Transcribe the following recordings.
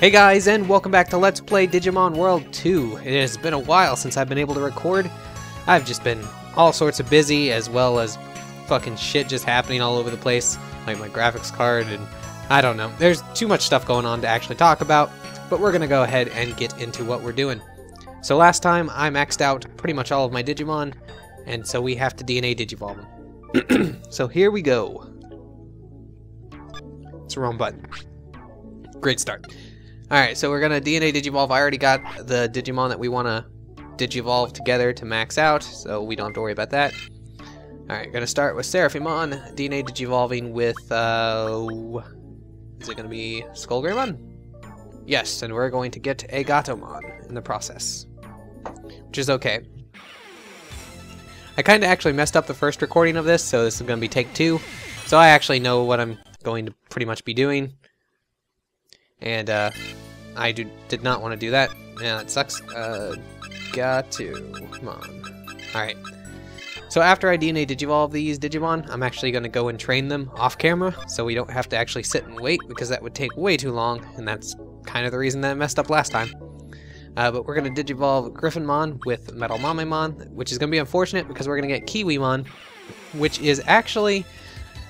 Hey guys, and welcome back to Let's Play Digimon World 2. It has been a while since I've been able to record. I've just been all sorts of busy, as well as fucking shit just happening all over the place, like my graphics card, and I don't know. There's too much stuff going on to actually talk about, but we're gonna go ahead and get into what we're doing. So last time, I maxed out pretty much all of my Digimon, and so we have to DNA Digivolve them. So here we go. It's the wrong button. Great start. Alright, so we're gonna DNA Digivolve. I already got the Digimon that we want to Digivolve together to max out, so we don't have to worry about that. Alright, gonna start with Seraphimon, DNA Digivolving with, is it gonna be Skullgreymon? Yes, and we're going to get a Gatomon in the process, which is okay. I kinda actually messed up the first recording of this, so this is gonna be take 2, so I actually know what I'm going to pretty much be doing. And, I did not want to do that. Yeah, that sucks. Got to. Come on. Alright. So after I DNA Digivolve these Digimon, I'm actually going to go and train them off camera, so we don't have to actually sit and wait, because that would take way too long, and that's kind of the reason that I messed up last time. But we're going to Digivolve Griffinmon with Metal Mamemon, which is going to be unfortunate, because we're going to get Kiwimon, which is actually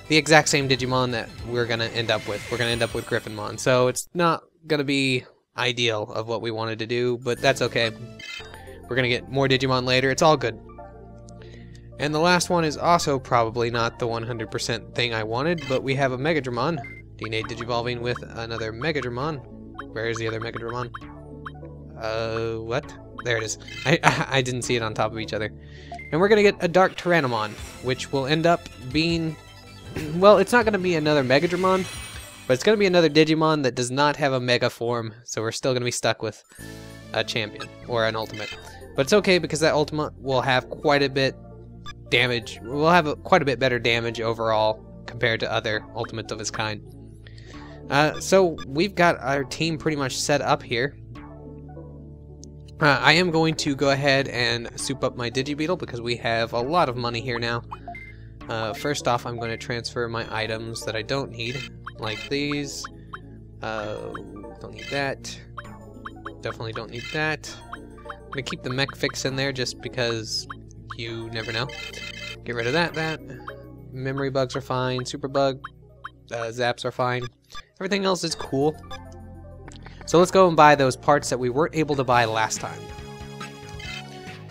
the exact same Digimon that we're going to end up with. We're going to end up with Griffinmon, so it's not going to be ideal of what we wanted to do, but that's okay. We're going to get more Digimon later. It's all good. And the last one is also probably not the 100% thing I wanted, but we have a Megadramon. DNA Digivolving with another Megadramon. Where is the other Megadramon? What? There it is. I didn't see it on top of each other. And we're going to get a Dark Tyrannomon, which will end up being... Well, it's not going to be another Megadramon, but it's going to be another Digimon that does not have a Mega form, so we're still going to be stuck with a champion, or an ultimate. But it's okay, because that ultimate will have quite a bit damage. We'll have quite a bit better damage overall compared to other ultimates of its kind. So we've got our team pretty much set up here. I am going to go ahead and soup up my Digibeetle, because we have a lot of money here now. First off, I'm going to transfer my items that I don't need, like these. Don't need that. Definitely don't need that. I'm going to keep the mech fix in there just because you never know. Get rid of that. Memory bugs are fine. Super bug zaps are fine. Everything else is cool. So let's go and buy those parts that we weren't able to buy last time.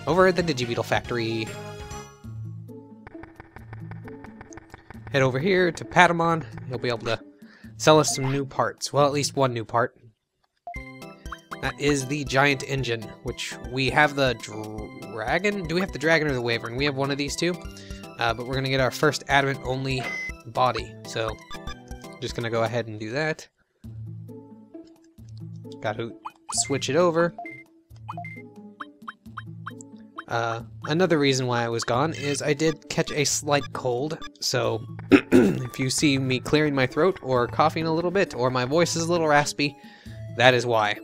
Over at the Digibeetle factory. Head over here to Patamon. He'll be able to sell us some new parts. Well, at least one new part. That is the giant engine, which we have the dragon. Do we have the dragon or the wyvern? We have one of these two. But we're going to get our first adamant-only body. So, I'm just going to go ahead and do that. Got to switch it over. Another reason why I was gone is I did catch a slight cold, so if you see me clearing my throat or coughing a little bit or my voice is a little raspy, that is why.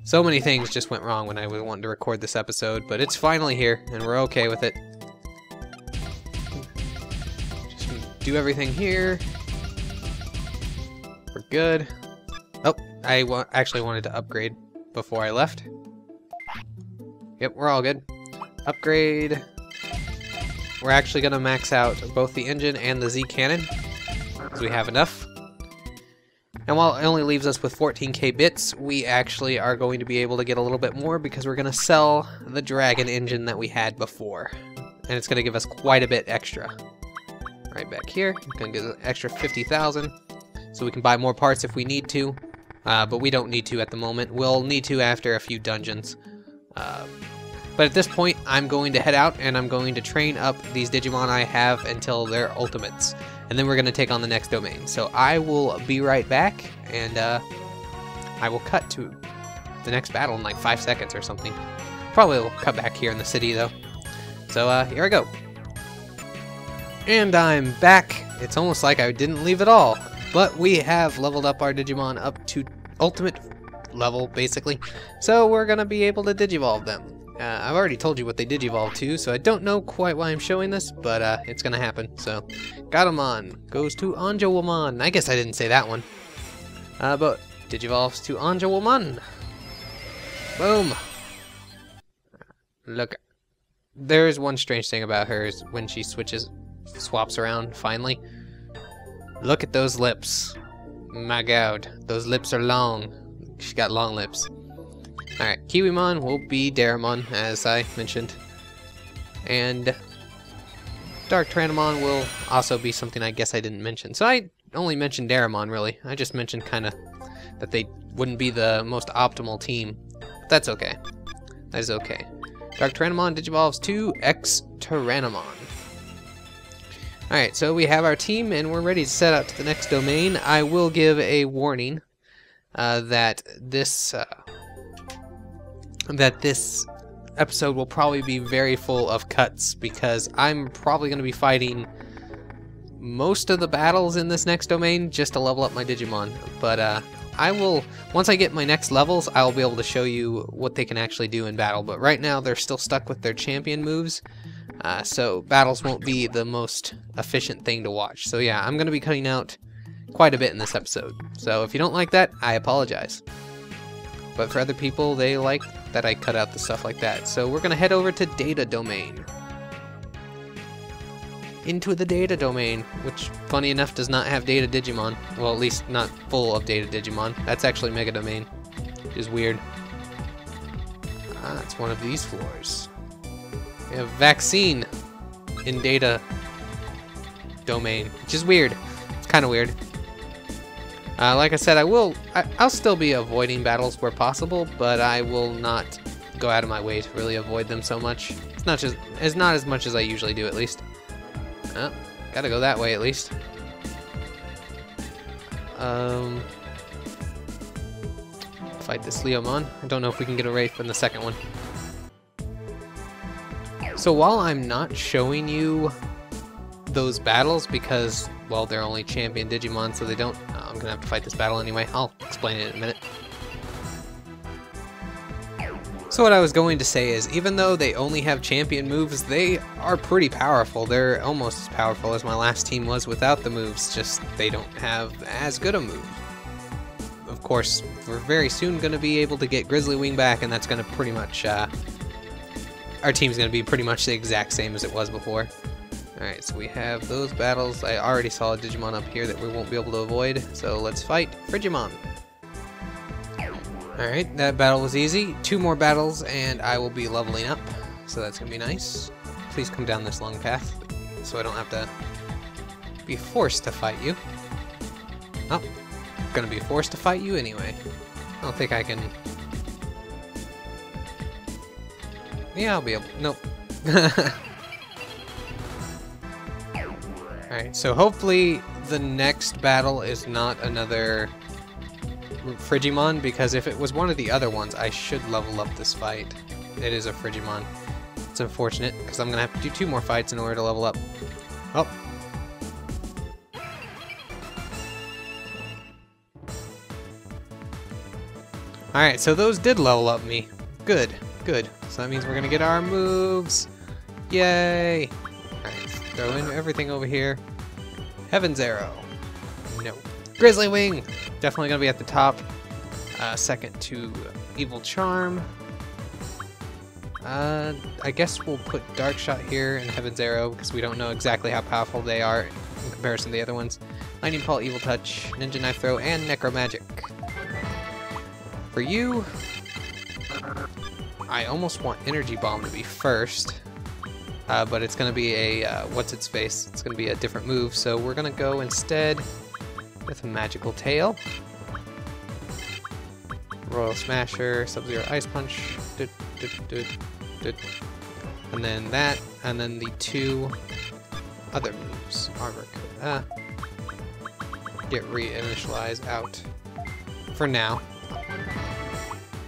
So many things just went wrong when I was wanting to record this episode, but it's finally here and we're okay with it. Just do everything here. We're good. Oh, I actually wanted to upgrade before I left. Yep, we're all good. Upgrade. We're actually going to max out both the engine and the Z cannon, because we have enough. And while it only leaves us with 14k bits, we actually are going to be able to get a little bit more, because we're going to sell the dragon engine that we had before. And it's going to give us quite a bit extra. Right back here, going to get an extra 50,000, so we can buy more parts if we need to. But we don't need to at the moment. We'll need to after a few dungeons. But at this point, I'm going to head out and I'm going to train up these Digimon I have until they're ultimates. And then we're going to take on the next domain. So I will be right back, and I will cut to the next battle in like 5 seconds or something. Probably will cut back here in the city though. So here I go. And I'm back. It's almost like I didn't leave at all. But we have leveled up our Digimon up to ultimate level, basically. So we're going to be able to Digivolve them. I've already told you what they Digivolve to, so I don't know quite why I'm showing this, but it's going to happen. So, Gatomon goes to Anjouamon. I guess I didn't say that one. But Digivolves to Angelwoman. Boom. Look. There is one strange thing about her is when she swaps around, finally. Look at those lips. My god, those lips are long. She got long lips. Alright, Kiwimon will be Daramon, as I mentioned. And Dark Tyrannomon will also be something I guess I didn't mention. So I only mentioned Daramon, really. I just mentioned kind of that they wouldn't be the most optimal team. But that's okay. That is okay. Dark Tyrannomon digivolves to X-Tyrannomon. Alright, so we have our team and we're ready to set out to the next domain. I will give a warning that this episode will probably be very full of cuts because I'm probably going to be fighting most of the battles in this next domain just to level up my Digimon. But I will, once I get my next levels, I'll be able to show you what they can actually do in battle. But right now they're still stuck with their champion moves, so battles won't be the most efficient thing to watch. So yeah, I'm going to be cutting out quite a bit in this episode. So if you don't like that, I apologize. But for other people, they like that I cut out the stuff like that. So we're going to head over to Data Domain. Into the Data Domain, which, funny enough, does not have Data Digimon. Well, at least not full of Data Digimon. That's actually Mega Domain, which is weird. It's one of these floors. We have Vaccine in Data Domain, which is weird. It's kind of weird. Like I said, I'll still be avoiding battles where possible, but I will not go out of my way to really avoid them so much. It's not as much as I usually do, at least. Oh, gotta go that way at least. Fight this Leomon. I don't know if we can get a raid from the second one. So while I'm not showing you those battles because, well, they're only champion Digimon, so they don't... I'm gonna have to fight this battle anyway. I'll explain it in a minute. So what I was going to say is, even though they only have champion moves, they are pretty powerful. They're almost as powerful as my last team was without the moves, just they don't have as good a move. Of course, we're very soon going to be able to get Grizzly Wing back, and that's going to pretty much... our team's going to be pretty much the exact same as it was before. Alright, so we have those battles. I already saw a Digimon up here that we won't be able to avoid, so let's fight Frigimon. Alright, that battle was easy. 2 more battles and I will be leveling up, so that's going to be nice. Please come down this long path, so I don't have to be forced to fight you. Oh, I'm going to be forced to fight you anyway. I don't think I can... Yeah, I'll be able... Nope. Alright, so hopefully the next battle is not another Frigimon, because if it was one of the other ones, I should level up this fight. It is a Frigimon. It's unfortunate, because I'm going to have to do 2 more fights in order to level up. Oh. Alright, so those did level up me. Good, good. So that means we're going to get our moves. Yay! Alright, throw in everything over here. Heaven's Arrow. No. Grizzly Wing! Definitely going to be at the top. Second to Evil Charm. I guess we'll put Dark Shot here and Heaven's Arrow because we don't know exactly how powerful they are in comparison to the other ones. Lightning Paul, Evil Touch, Ninja Knife Throw, and Necromagic. For you, I almost want Energy Bomb to be first. But it's going to be a, what's-its-face? It's going to be a different move, so we're going to go instead with a Magical Tail. Royal Smasher, Sub-Zero Ice Punch, and then that, and then the 2 other moves. Armor Code. Get reinitialized out for now.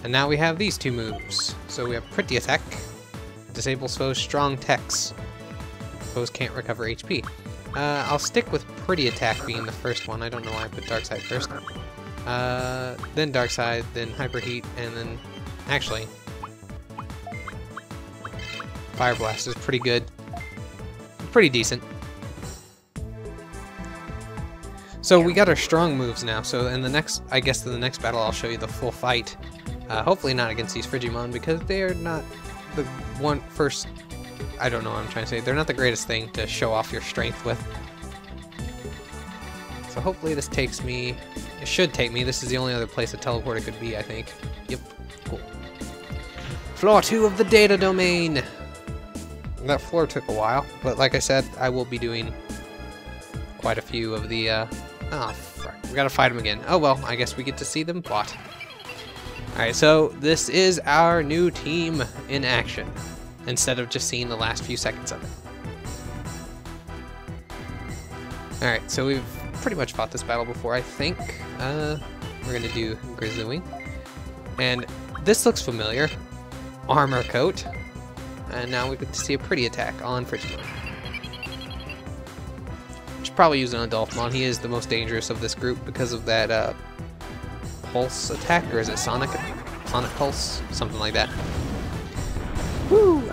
And now we have these 2 moves. So we have Pretty Attack. Disables foes' strong techs. Foes can't recover HP. I'll stick with Pretty Attack being the first one. I don't know why I put Dark Side first. Then Dark Side, then Hyper Heat, and then... Actually... Fire Blast is pretty good. Pretty decent. So we got our strong moves now, so in the next, I guess in the next battle I'll show you the full fight. Hopefully not against these Frigimon, because they are not the first, I don't know what I'm trying to say, they're not the greatest thing to show off your strength with. So hopefully this takes me, it should take me, this is the only other place a teleporter could be, I think. Yep, cool. Floor 2 of the data domain! That floor took a while, but like I said, I will be doing quite a few of the, oh, frick. We gotta fight them again. Oh well, I guess we get to see them fought. Alright, so this is our new team in action, instead of just seeing the last few seconds of it. Alright, so we've pretty much fought this battle before, I think. We're gonna do Grizzly Wing. And this looks familiar. Armor coat. And now we get to see a pretty attack on Frigimon. Should probably use an Adolphmon. He is the most dangerous of this group because of that pulse attack, or is it sonic pulse? Something like that. Woo!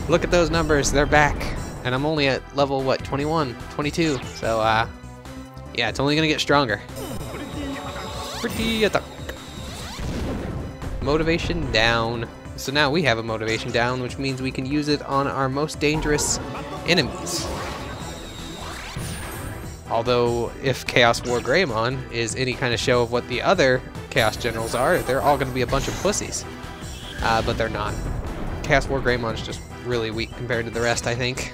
Look at those numbers, they're back. And I'm only at level, what, 21, 22. So, yeah, it's only gonna get stronger. Pretty attack. Motivation down. So now we have a motivation down, which means we can use it on our most dangerous enemies. Although, if Chaos War Greymon is any kind of show of what the other Chaos Generals are, they're all going to be a bunch of pussies. But they're not. Chaos War Greymon is just really weak compared to the rest, I think.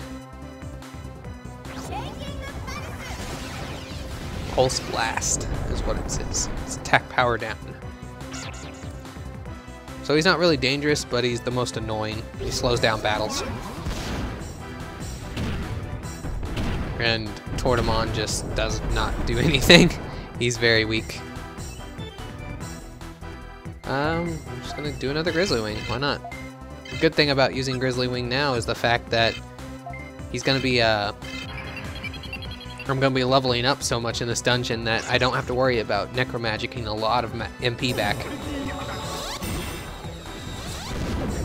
Pulse Blast is what it says. It's attack power down. So he's not really dangerous, but he's the most annoying. He slows down battles. And Tortamon just does not do anything. He's very weak. I'm just gonna do another Grizzly Wing. Why not? The good thing about using Grizzly Wing now is the fact that he's gonna be I'm gonna be leveling up so much in this dungeon that I don't have to worry about necromagicking a lot of MP back.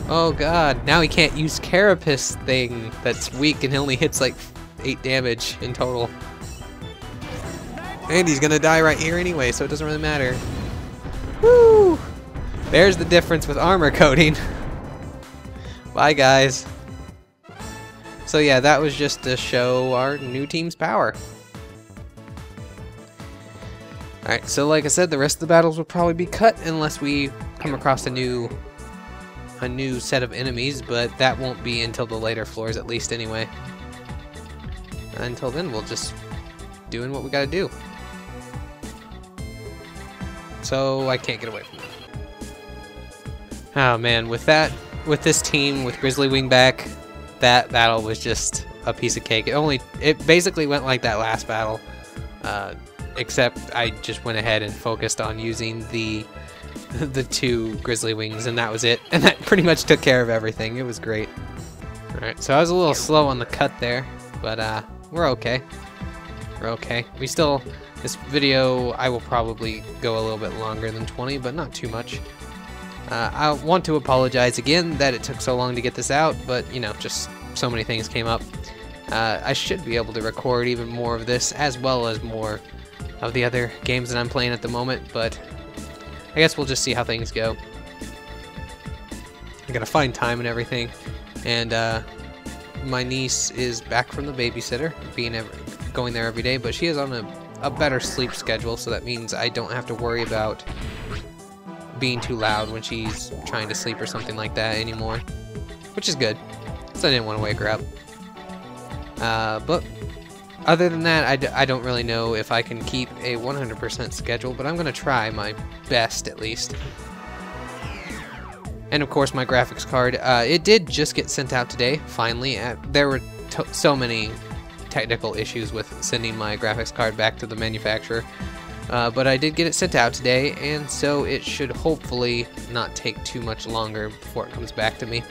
Oh god, now he can't use Carapace thing that's weak and he only hits like 8 damage in total. And he's gonna die right here anyway, so it doesn't really matter. Woo! There's the difference with armor coating. Bye guys. So yeah, that was just to show our new team's power. Alright, so like I said, the rest of the battles will probably be cut unless we come across a new set of enemies, but that won't be until the later floors, at least anyway. Until then, we'll just doing what we gotta do. So I can't get away from it. Oh man, with this team, with Grizzly Wing back, that battle was just a piece of cake. It basically went like that last battle, except I just went ahead and focused on using the 2 Grizzly Wings, and that was it. And that pretty much took care of everything. It was great. Alright, so I was a little slow on the cut there, but we're okay. We're okay. This video, I will probably go a little bit longer than 20, but not too much. I want to apologize again that it took so long to get this out, but, you know, just so many things came up. I should be able to record even more of this, as well as more of the other games that I'm playing at the moment, but I guess we'll just see how things go. I gotta find time and everything, and my niece is back from the babysitter, going there every day, but she is on a better sleep schedule, so that means I don't have to worry about being too loud when she's trying to sleep or something like that anymore, which is good, so I didn't want to wake her up. But other than that, I don't really know if I can keep a 100% schedule, but I'm going to try my best at least. And of course my graphics card, it did just get sent out today, finally. There were so many technical issues with sending my graphics card back to the manufacturer, but I did get it sent out today, and so it should hopefully not take too much longer before it comes back to me.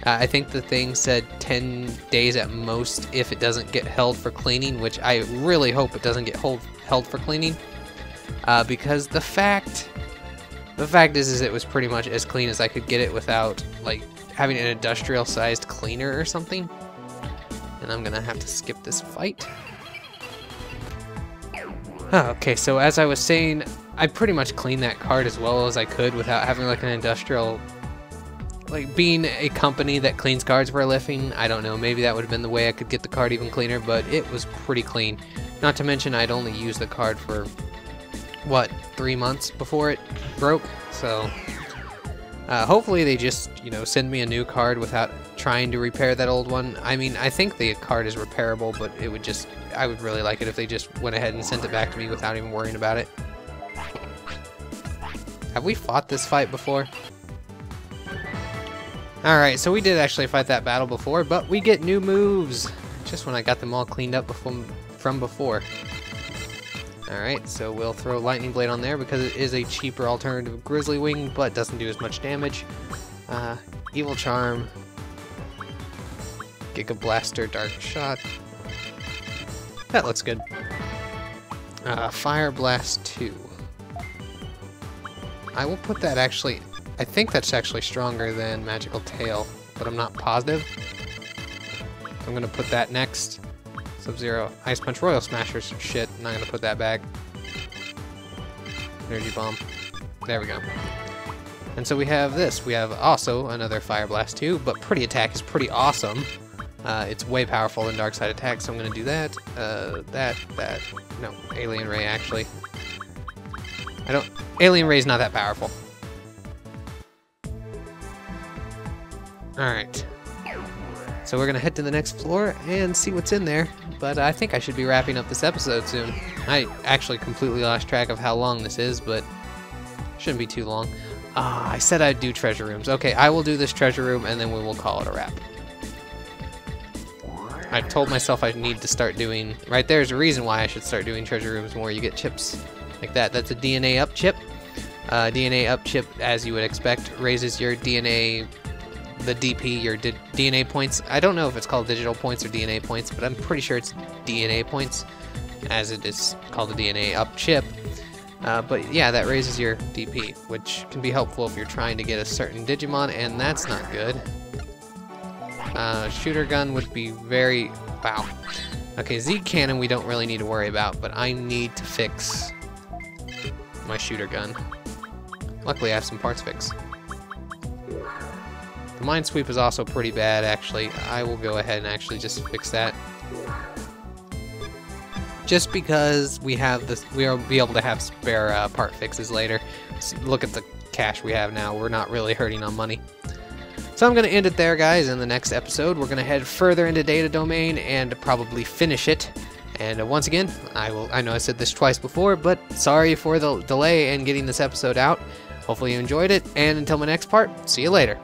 I think the thing said 10 days at most if it doesn't get held for cleaning, which I really hope it doesn't get held for cleaning, because the fact is it was pretty much as clean as I could get it without like having an industrial sized cleaner or something. And I'm gonna have to skip this fight. Okay, so as I was saying, I pretty much cleaned that card as well as I could without having like an industrial, like being a company that cleans cards for a living. I don't know, maybe that would have been the way I could get the card even cleaner, but it was pretty clean. Not to mention I'd only used the card for, what, 3 months before it broke, so hopefully they just, you know, send me a new card without trying to repair that old one. I mean, I think the card is repairable, but it would just, I would really like it if they just went ahead and sent it back to me without even worrying about it. Have we fought this fight before? Alright, so we did actually fight that battle before, but we get new moves! Just when I got them all cleaned up from before. Alright, so we'll throw Lightning Blade on there because it is a cheaper alternative of Grizzly Wing, but doesn't do as much damage. Evil Charm. Giga Blaster, Dark Shot. That looks good. Fire Blast 2. I will put that actually, I think that's actually stronger than Magical Tail, but I'm not positive. I'm going to put that next. Sub-Zero, Ice Punch, Royal Smashers, shit, I'm not going to put that back. Energy Bomb. There we go. And so we have this. We have also another Fire Blast 2, but Pretty Attack is pretty awesome. It's way powerful than Dark Side Attack, so I'm going to do that. No, Alien Ray, actually. Alien Ray's not that powerful. Alright. So we're going to head to the next floor and see what's in there. But I think I should be wrapping up this episode soon. I actually completely lost track of how long this is, but shouldn't be too long. I said I'd do treasure rooms. Okay, I will do this treasure room and then we will call it a wrap. I told myself I need to start doing... Right there's a reason why I should start doing treasure rooms more. You get chips like that. That's a DNA up chip. DNA up chip, as you would expect, raises your DNA... the DP, your DNA points. I don't know if it's called digital points or DNA points, but I'm pretty sure it's DNA points, as it is called a DNA up chip. But yeah, that raises your DP, which can be helpful if you're trying to get a certain Digimon, and that's not good. Shooter gun would be very... Wow. Okay, Z cannon we don't really need to worry about, but I need to fix my shooter gun. Luckily I have some parts fixed. The Mind Sweep is also pretty bad, actually. I will go ahead and actually just fix that. Just because we have this, we'll be able to have spare part fixes later. So look at the cash we have now. We're not really hurting on money. So I'm going to end it there, guys. In the next episode, we're going to head further into Data Domain and probably finish it. And once again, I know I said this twice before, but sorry for the delay in getting this episode out. Hopefully you enjoyed it, and until my next part, see you later.